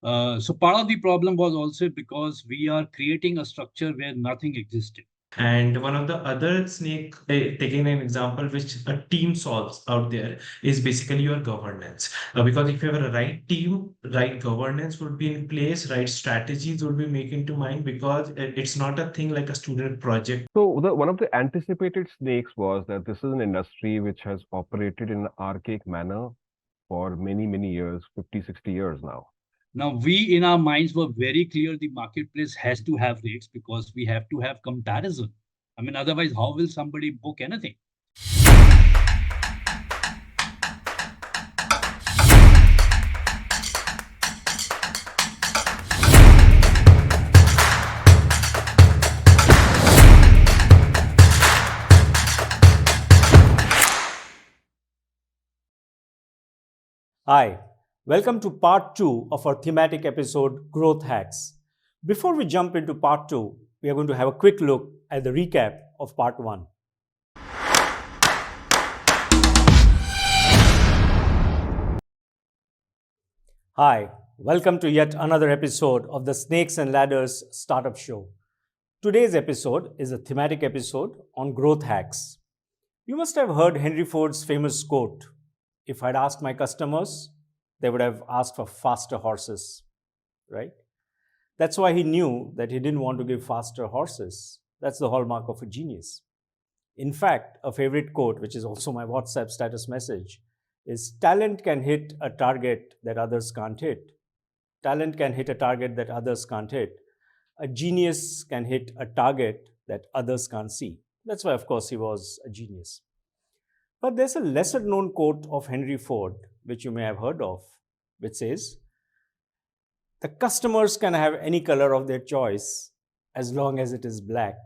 So part of the problem was also because we are creating a structure where nothing existed. And one of the other snake, taking an example which a team solves out there, is basically your governance. Because if you have a right team, right governance would be in place, right strategies would be making to mind, because it's not a thing like a student project. So one of the anticipated snakes was that this is an industry which has operated in an archaic manner for many, many years, 50, 60 years now. Now, we in our minds were very clear the marketplace has to have rates because we have to have comparison. I mean, otherwise, how will somebody book anything? Hi, welcome to part 2 of our thematic episode Growth Hacks. Before we jump into part 2, we are going to have a quick look at the recap of part 1. Hi, welcome to yet another episode of the Snakes and Ladders Startup Show. Today's episode is a thematic episode on growth hacks. You must have heard Henry Ford's famous quote, "If I'd asked my customers, they would have asked for faster horses," right? That's why he knew that he didn't want to give faster horses. That's the hallmark of a genius. In fact, a favorite quote, which is also my WhatsApp status message, is talent can hit a target that others can't hit. Talent can hit a target that others can't hit. A genius can hit a target that others can't see. That's why, of course, he was a genius. But there's a lesser known quote of Henry Ford, which you may have heard of, which says, "The customers can have any color of their choice as long as it is black."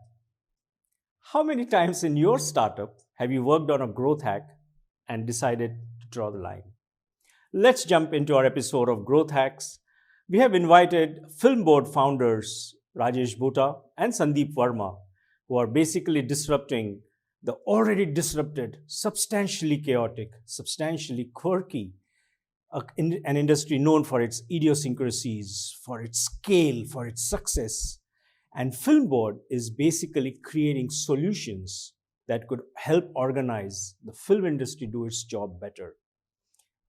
How many times in your startup have you worked on a growth hack and decided to draw the line? Let's jump into our episode of Growth Hacks. We have invited Film Board founders Rajesh Bhutta and Sandeep Verma, who are basically disrupting the already disrupted, substantially chaotic, substantially quirky, an industry known for its idiosyncrasies, for its scale, for its success. And Film Board is basically creating solutions that could help organize the film industry do its job better.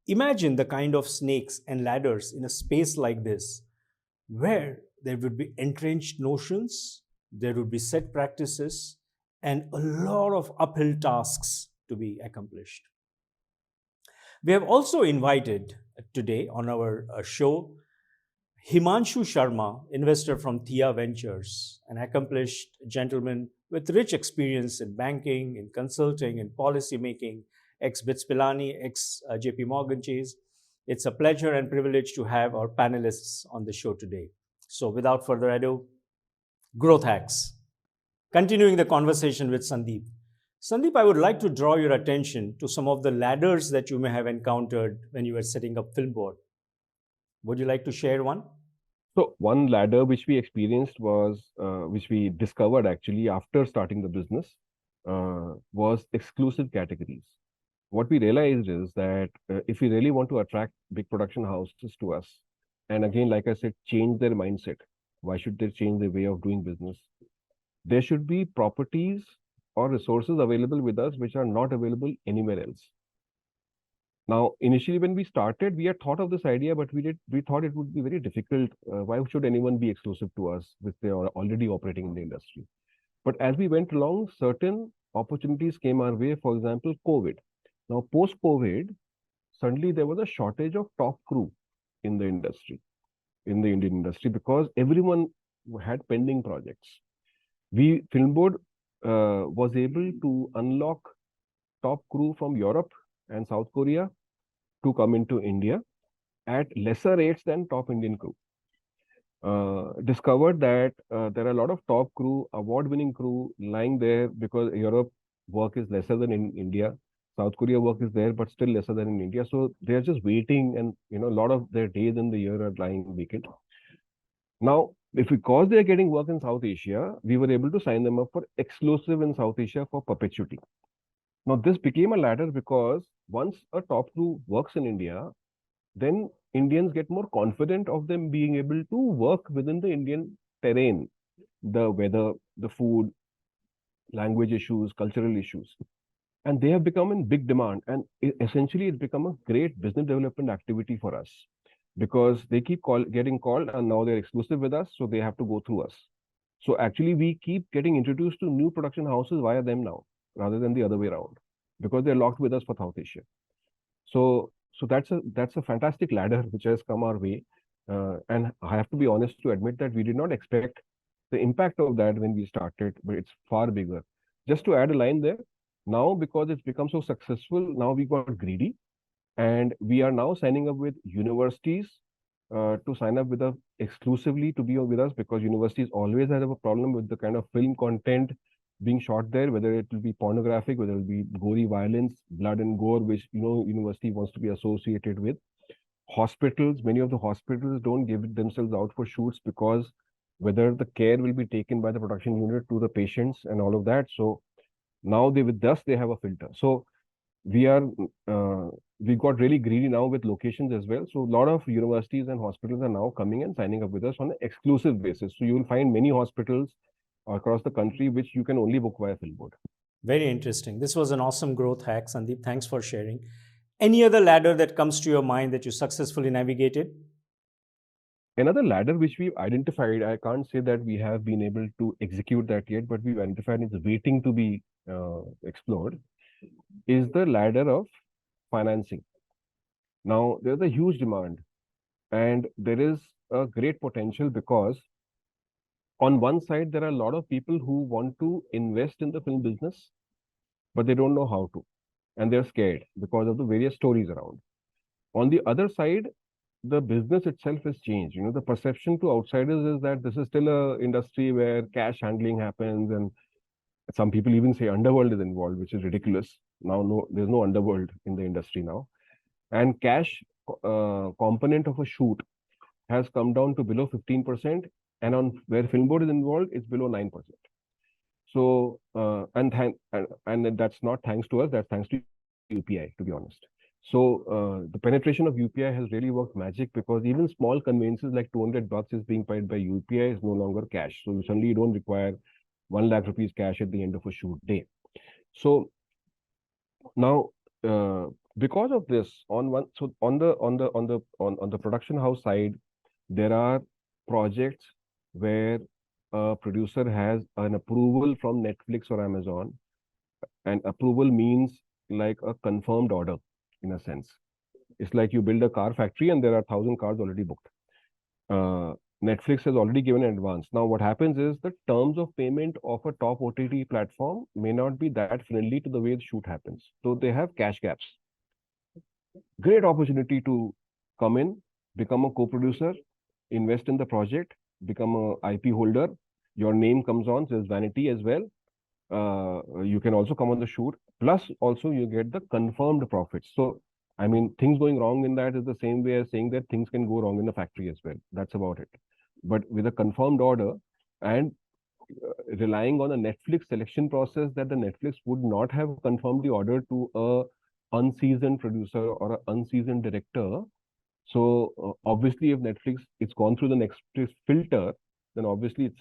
Imagine the kind of snakes and ladders in a space like this, where there would be entrenched notions, there would be set practices, and a lot of uphill tasks to be accomplished. We have also invited today on our show Himanshu Sharma, investor from Thea Ventures, an accomplished gentleman with rich experience in banking, in consulting, in policy making, ex-Bits Pilani, ex-JP Morgan Chase. It's a pleasure and privilege to have our panelists on the show today. So without further ado, growth hacks. Continuing the conversation with Sandeep. Sandeep, I would like to draw your attention to some of the ladders that you may have encountered when you were setting up Film Board. Would you like to share one? So one ladder which we experienced was, which we discovered actually after starting the business, was exclusive categories. What we realized is that if we really want to attract big production houses to us, and again, like I said, change their mindset, why should they change their way of doing business? There should be properties or resources available with us which are not available anywhere else. Now, initially when we started, we had thought of this idea, but we thought it would be very difficult. Why should anyone be exclusive to us if they are already operating in the industry? But as we went along, certain opportunities came our way. For example, COVID. Now, post-COVID, suddenly there was a shortage of top crew in the industry, in the Indian industry, because everyone had pending projects. Film Board was able to unlock top crew from Europe and South Korea to come into India at lesser rates than top Indian crew. Discovered that there are a lot of top crew, award-winning crew lying there because Europe work is lesser than in India. South Korea work is there, but still lesser than in India. So they're just waiting, and a lot of their days in the year are lying vacant. Now, because they're getting work in South Asia, we were able to sign them up for exclusive in South Asia for perpetuity. Now, this became a ladder because once a top crew works in India, then Indians get more confident of them being able to work within the Indian terrain, the weather, the food, language issues, cultural issues. And they have become in big demand. And essentially, it's become a great business development activity for us because they keep getting called and now they're exclusive with us. So they have to go through us. So actually, we keep getting introduced to new production houses via them now rather than the other way around because they're locked with us for South Asia. So that's a fantastic ladder which has come our way. And I have to be honest to admit that we did not expect the impact of that when we started, but it's far bigger. Just to add a line there, now because it's become so successful, now we got greedy and we are now signing up with universities to sign up with us exclusively to be with us because universities always have a problem with the kind of film content being shot there, whether it will be pornographic, whether it will be gory violence, blood and gore, which university wants to be associated with. Hospitals, many of the hospitals don't give themselves out for shoots because whether the care will be taken by the production unit to the patients and all of that. So now with us they have a filter. So we got really greedy now with locations as well. So a lot of universities and hospitals are now coming and signing up with us on an exclusive basis. So you will find many hospitals across the country which you can only book via Filmboard. Very interesting. This was an awesome growth hack, Sandeep. Thanks for sharing. Any other ladder that comes to your mind that you successfully navigated? Another ladder which we've identified, I can't say that we have been able to execute that yet, but we've identified it's waiting to be explored, is the ladder of financing. Now, there's a huge demand and there is a great potential because on one side, there are a lot of people who want to invest in the film business, but they don't know how to. And they're scared because of the various stories around. On the other side, the business itself has changed. The perception to outsiders is that this is still a industry where cash handling happens, and some people even say underworld is involved, which is ridiculous. Now, no, there's no underworld in the industry now. And cash component of a shoot has come down to below 15%, and on where Filmboard is involved, it's below 9%. So, and that's not thanks to us, that's thanks to UPI, to be honest. So the penetration of UPI has really worked magic because even small conveyances like $200 is being paid by UPI is no longer cash. So suddenly you don't require 1 lakh rupees cash at the end of a shoot day. So now, because of this, on the production house side, there are projects where a producer has an approval from Netflix or Amazon, and approval means like a confirmed order in a sense. It's like you build a car factory and there are 1,000 cars already booked. Netflix has already given an advance. Now, what happens is the terms of payment of a top OTT platform may not be that friendly to the way the shoot happens. So they have cash gaps. Great opportunity to come in, become a co-producer, invest in the project, become a IP holder. Your name comes on, there's vanity as well. You can also come on the shoot. Plus, also you get the confirmed profits. So, I mean, things going wrong in that is the same way as saying that things can go wrong in the factory as well. That's about it. But with a confirmed order and relying on a Netflix selection process that the Netflix would not have confirmed the order to a unseasoned producer or an unseasoned director. So obviously, if Netflix it's gone through the Netflix filter, then obviously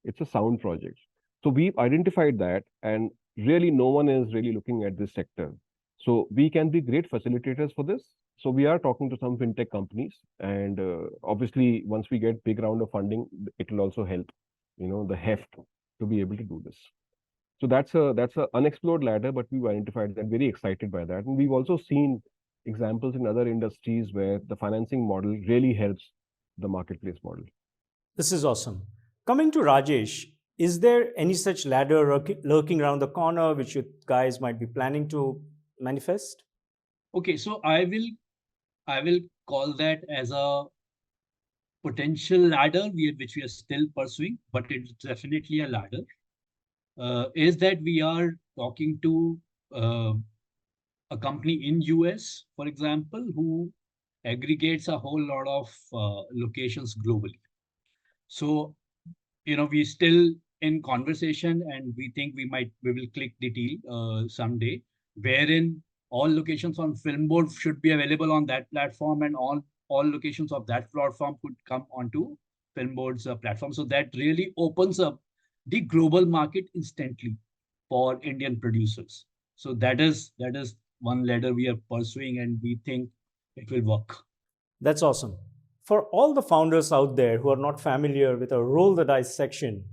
it's a sound project. So we've identified that, and really no one is really looking at this sector. So we can be great facilitators for this. So we are talking to some fintech companies, and obviously once we get big round of funding, it will also help, the heft to be able to do this. So that's a unexplored ladder, but we've identified that, very excited by that. And we've also seen examples in other industries where the financing model really helps the marketplace model. This is awesome. Coming to Rajesh, is there any such ladder lurking around the corner which you guys might be planning to manifest? Okay, so I will call that as a potential ladder which we are still pursuing, but it's definitely a ladder. Is that we are talking to a company in US, for example, who aggregates a whole lot of locations globally. So, we're still in conversation, and we think we will click the deal someday, wherein all locations on Filmboard should be available on that platform, and all all locations of that platform could come onto Filmboard's platform. So that really opens up the global market instantly for Indian producers. So that is one ladder we are pursuing, and we think it will work. That's awesome. For all the founders out there who are not familiar with our Roll the Dice section,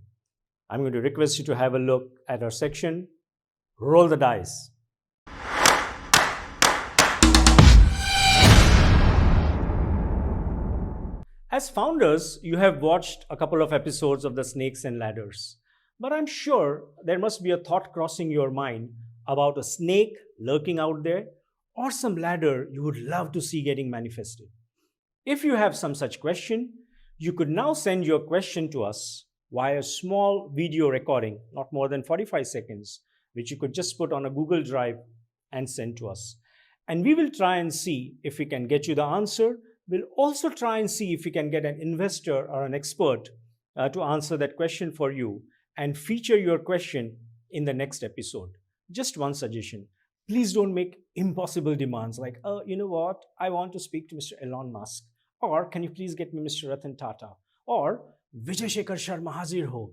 I'm going to request you to have a look at our section, Roll the Dice. As founders, you have watched a couple of episodes of the Snakes and Ladders, but I'm sure there must be a thought crossing your mind about a snake lurking out there or some ladder you would love to see getting manifested. If you have some such question, you could now send your question to us via a small video recording, not more than 45 seconds, which you could just put on a Google Drive and send to us. And we will try and see if we can get you the answer. We'll also try and see if we can get an investor or an expert to answer that question for you and feature your question in the next episode. Just one suggestion. Please don't make impossible demands like, oh, you know what? I want to speak to Mr. Elon Musk. Or can you please get me Mr. Ratan Tata? Or Vijay Shekhar Sharma Hazir Ho.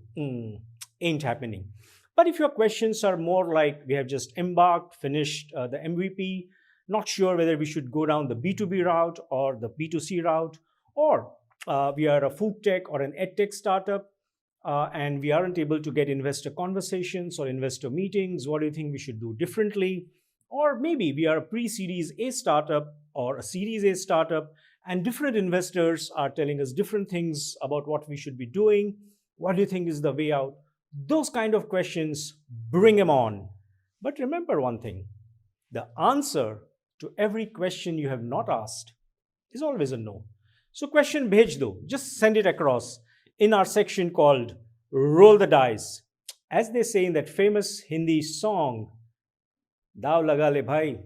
Ain't happening. But if your questions are more like we have just embarked, finished the MVP, not sure whether we should go down the B2B route or the B2C route, or we are a food tech or an edtech startup and we aren't able to get investor conversations or investor meetings, what do you think we should do differently? Or maybe we are a pre-Series A startup or a Series A startup and different investors are telling us different things about what we should be doing. What do you think is the way out? Those kind of questions, bring them on. But remember one thing, the answer to every question you have not asked is always a no. So question bhej do, just send it across in our section called Roll the Dice. As they say in that famous Hindi song, Daw laga le bhai,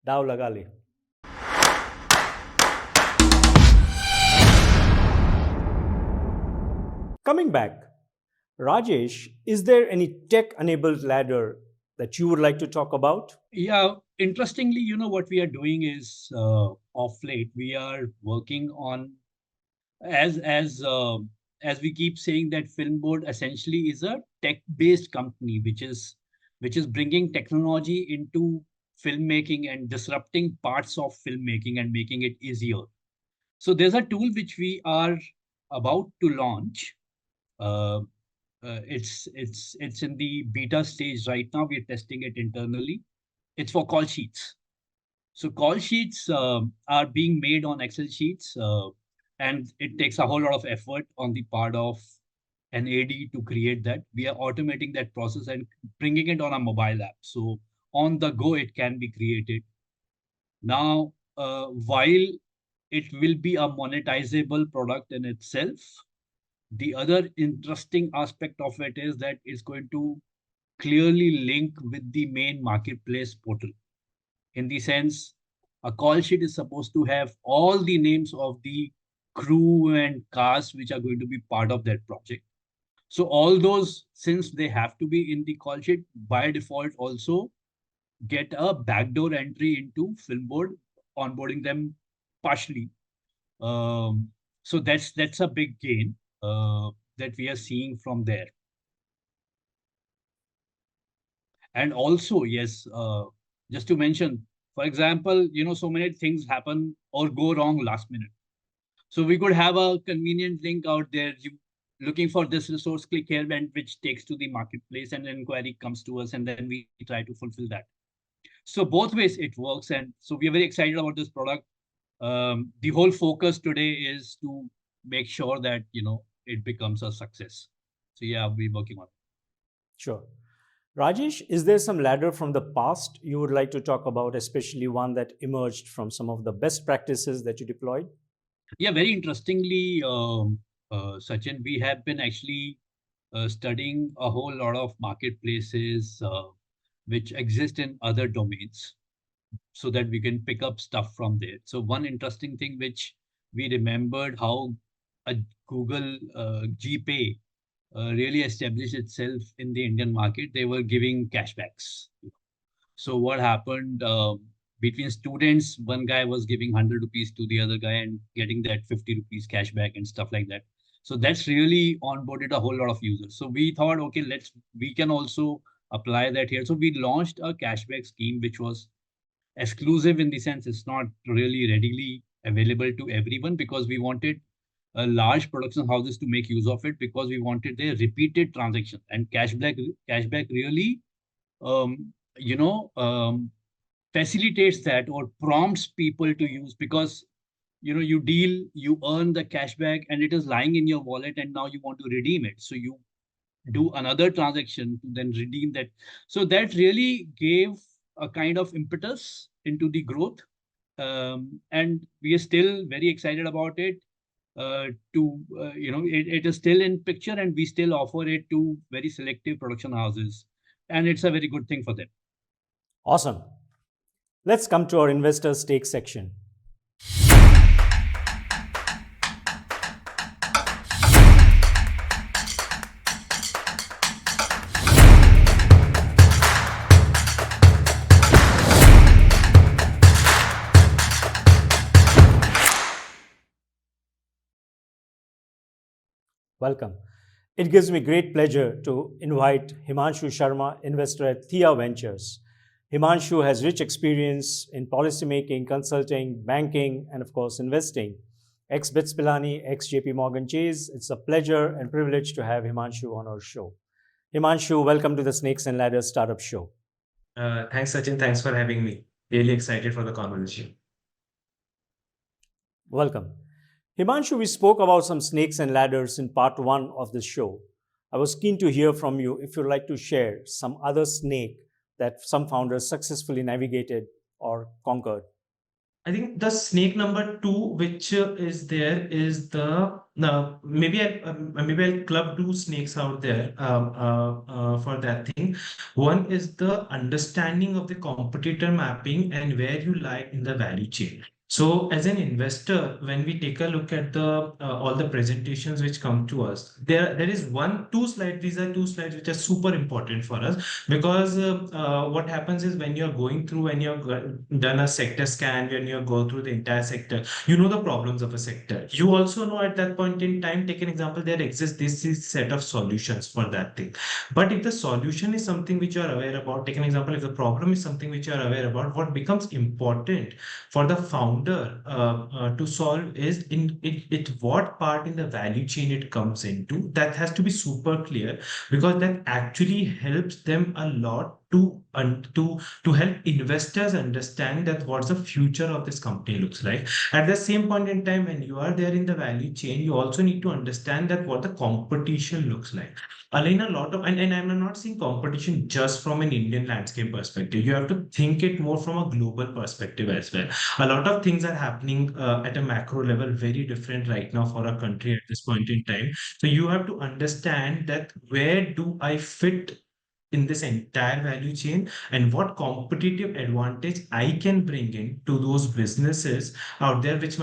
daw laga le. Coming back, Rajesh, is there any tech-enabled ladder that you would like to talk about? Yeah, interestingly, what we are doing is of late we are working on as we keep saying that Filmboard essentially is a tech-based company, which is bringing technology into filmmaking and disrupting parts of filmmaking and making it easier. So there's a tool which we are about to launch. It's in the beta stage right now. We're testing it internally. It's for call sheets. So call sheets are being made on Excel sheets, and it takes a whole lot of effort on the part of an AD to create that. We are automating that process and bringing it on a mobile app. So on the go, it can be created. Now, while it will be a monetizable product in itself, the other interesting aspect of it is that it's going to clearly link with the main marketplace portal. In the sense, a call sheet is supposed to have all the names of the crew and cast which are going to be part of that project. So all those, since they have to be in the call sheet, by default also get a backdoor entry into Filmboard, onboarding them partially. So that's a big gain that we are seeing from there. And also, yes, just to mention, for example, so many things happen or go wrong last minute. So we could have a convenient link out there. You looking for this resource, click here, and which takes to the marketplace, and an inquiry comes to us, and then we try to fulfill that. So both ways it works, and so we are very excited about this product. The whole focus today is to make sure that it becomes a success. So yeah, we're working on it. Sure. Rajesh, is there some ladder from the past you would like to talk about, especially one that emerged from some of the best practices that you deployed? Yeah, very interestingly, Sachin, we have been actually studying a whole lot of marketplaces which exist in other domains so that we can pick up stuff from there. So one interesting thing which we remembered how a Google GPay really established itself in the Indian market. They were giving cashbacks. So what happened? between students, one guy was giving 100 rupees to the other guy and getting that 50 rupees cashback and stuff like that. So that's really onboarded a whole lot of users. So we thought, okay, we can also apply that here. So we launched a cashback scheme, which was exclusive in the sense it's not really readily available to everyone, because we wanted large production houses to make use of it, because we wanted their repeated transaction. And cashback really um, you know um, facilitates that or prompts people to use, because you earn the cashback and it is lying in your wallet, and now you want to redeem it, so you do another transaction to then redeem that. So that really gave a kind of impetus into the growth. And we are still very excited about it. It is still in picture, and we still offer it to very selective production houses, and it's a very good thing for them. Awesome. Let's come to our investor stake section. Welcome. It gives me great pleasure to invite Himanshu Sharma, investor at Thea Ventures. Himanshu has rich experience in policymaking, consulting, banking, and of course, investing. Ex-Bits Pilani, ex-JP Morgan Chase. It's a pleasure and privilege to have Himanshu on our show. Himanshu, welcome to the Snakes and Ladders Startup Show. Thanks, Sachin. Thanks for having me. Really excited for the conversation. Welcome. Himanshu, we spoke about some snakes and ladders in part 1 of this show. I was keen to hear from you if you'd like to share some other snake that some founders successfully navigated or conquered. I think the snake number 2, which is there, is the maybe I'll club 2 snakes out there for that thing. One is the understanding of the competitor mapping and where you lie in the value chain. So as an investor, when we take a look at the all the presentations which come to us, there is two slides. These are 2 slides which are super important for us, because what happens is when you're going through and you've done a sector scan, when you go through the entire sector, you know the problems of a sector. You also know at that point in time, take an example, there exists this set of solutions for that thing. But if the solution is something which you are aware about, take an example, if the problem is something which you are aware about, what becomes important for the founder to solve is in it what part in the value chain it comes into. That has to be super clear, because that actually helps them a lot to help investors understand that what's the future of this company looks like. At the same point in time, when you are there in the value chain, you also need to understand that what the competition looks like. Align a lot of, and I'm not saying competition just from an Indian landscape perspective. You have to think it more from a global perspective as well. A lot of things are happening at a macro level, very different right now for our country at this point in time. So you have to understand that where do I fit in this entire value chain, and what competitive advantage I can bring in to those businesses out there, which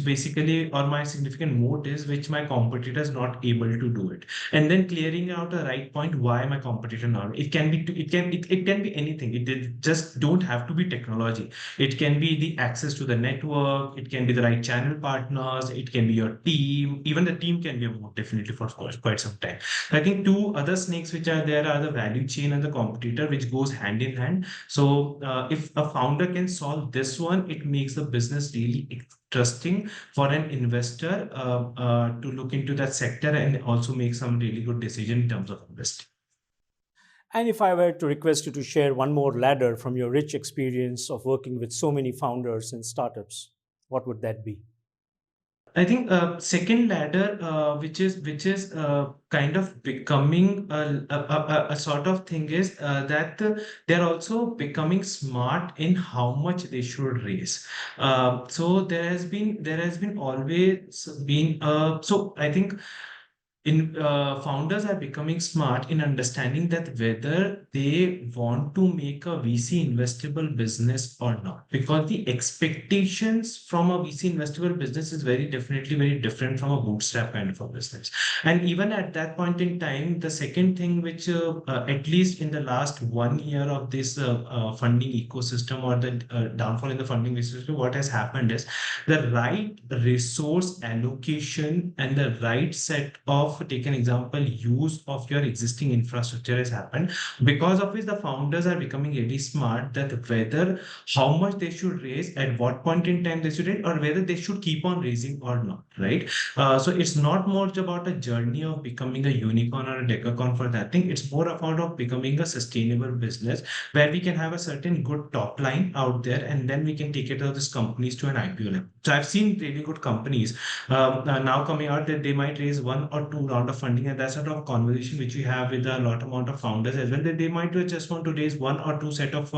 basically, or my significant moat is, which my competitors not able to do it. And then clearing out a right point, why my competitor not. It can be it can be anything. It just don't have to be technology. It can be the access to the network, it can be the right channel partners, it can be your team. Even the team can be a moat, definitely, for quite some time. I think 2 other snakes which are there are the value chain and the competitor, which goes hand in hand. So if a founder can solve this one, it makes the business really interesting for an investor to look into that sector and also make some really good decision in terms of investing. And if I were to request you to share one more ladder from your rich experience of working with so many founders and startups, what would that be? I think second ladder, which is kind of becoming a sort of thing, is that they're also becoming smart in how much they should raise. So there has been always been so I think founders are becoming smart in understanding that whether they want to make a VC investable business or not, because the expectations from a VC investable business is very definitely very different from a bootstrap kind of a business. And even at that point in time, the second thing which at least in the last 1 year of this funding ecosystem, or the downfall in the funding ecosystem, what has happened is the right resource allocation and the right set of, take an example, use of your existing infrastructure has happened, because of which the founders are becoming really smart that whether how much they should raise, at what point in time they should raise, or whether they should keep on raising or not, right? So it's not more about a journey of becoming a unicorn or a decacorn for that thing. It's more about of becoming a sustainable business where we can have a certain good top line out there, and then we can take it to these companies to an IPO level. So I've seen really good companies now coming out that they might raise 1 or 2 round of funding, and that's sort of conversation which we have with a lot amount of founders as well, that they might just want to raise 1 or 2 set of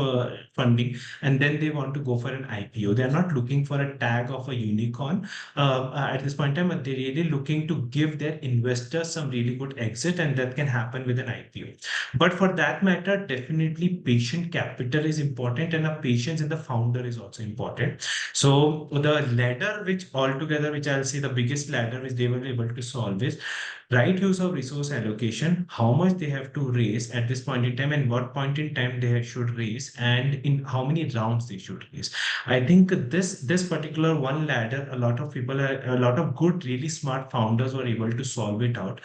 funding, and then they want to go for an IPO. They're not looking for a tag of a unicorn at this point in time, but they're really looking to give their investors some really good exit, and that can happen with an IPO. But for that matter, definitely patient capital is important, and a patience in the founder is also important. So the ladder, which altogether, which I'll say the biggest ladder which they were able to solve is right use of resource allocation, how much they have to raise at this point in time, and what point in time they should raise, and in how many rounds they should raise. I think this particular one ladder, a lot of people, a lot of good, really smart founders were able to solve it out,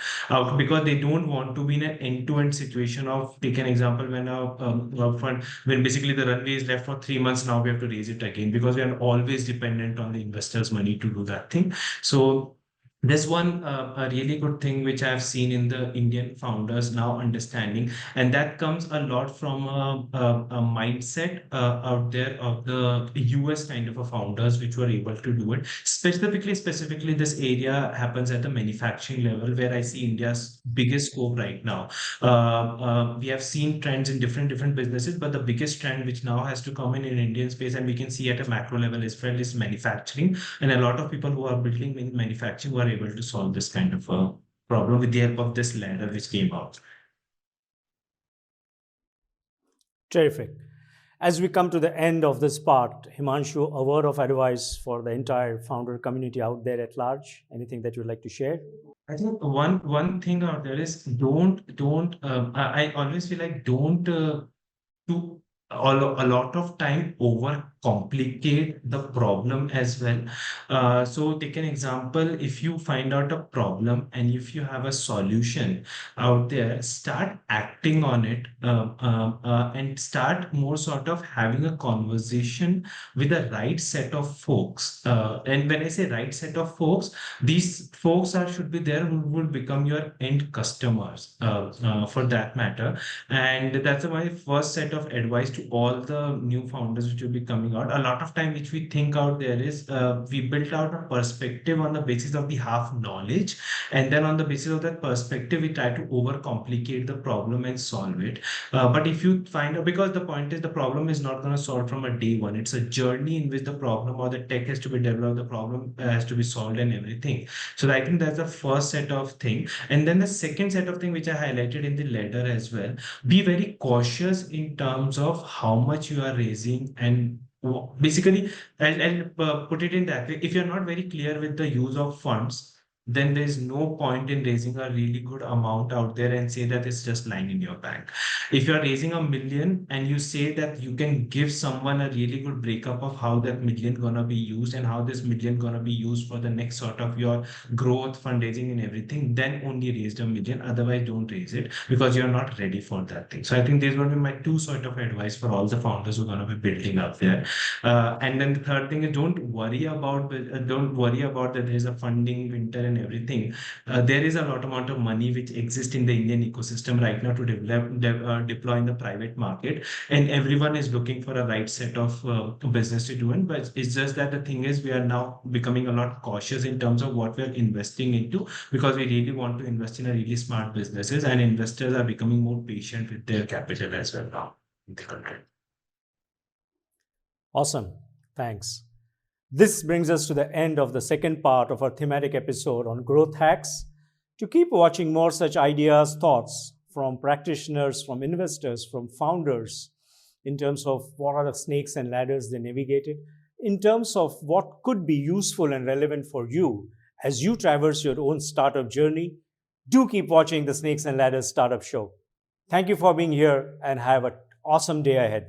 because they don't want to be in an end-to-end situation of, take an example, when a fund, when basically the runway is left for 3 months, now we have to raise it again, because we are always dependent on the investors' money to do that thing. So there's one a really good thing which I've seen in the Indian founders now understanding, and that comes a lot from a mindset out there of the US kind of a founders which were able to do it. Specifically, this area happens at the manufacturing level, where I see India's biggest scope right now. We have seen trends in different businesses, but the biggest trend which now has to come in Indian space, and we can see at a macro level as well, is manufacturing. And a lot of people who are building in manufacturing were able to solve this kind of a problem with the help of this ladder which came out. Terrific. As we come to the end of this part, Himanshu, a word of advice for the entire founder community out there at large. Anything that you'd like to share? I think one thing out there is don't I always feel like don't to a lot of time over complicate the problem as well. So take an example, if you find out a problem and if you have a solution out there, start acting on it, and start more sort of having a conversation with the right set of folks. And when I say right set of folks, these folks should be there who will become your end customers, for that matter. And that's my first set of advice to all the new founders which will be coming out. A lot of time which we think out there is we built out a perspective on the basis of the half knowledge, and then on the basis of that perspective we try to overcomplicate the problem and solve it. But if you find out, because the point is the problem is not going to solve from a day one, it's a journey in which the problem or the tech has to be developed, the problem has to be solved and everything. So I think that's the first set of thing. And then the second set of thing which I highlighted in the ladder as well, be very cautious in terms of how much you are raising, and basically I'll put it in that way. If you're not very clear with the use of funds, then there's no point in raising a really good amount out there and say that it's just lying in your bank. If you're raising 1 million and you say that you can give someone a really good breakup of how that million gonna be used and how this million gonna be used for the next sort of your growth, fundraising and everything, then only raise 1 million. Otherwise, don't raise it, because you're not ready for that thing. So I think these will be my two sort of advice for all the founders who are going to be building up there. And then the third thing is don't worry about that there's a funding winter and everything. There is a lot amount of money which exists in the Indian ecosystem right now to deploy in the private market, and everyone is looking for a right set of business to do it. But it's just that the thing is we are now becoming a lot cautious in terms of what we're investing into, because we really want to invest in a really smart businesses, and investors are becoming more patient with their capital as well now in the country. Awesome. Thanks. This brings us to the end of the second part of our thematic episode on growth hacks. To keep watching more such ideas, thoughts from practitioners, from investors, from founders, in terms of what are the snakes and ladders they navigated, in terms of what could be useful and relevant for you as you traverse your own startup journey, do keep watching the Snakes and Ladders Startup Show. Thank you for being here and have an awesome day ahead.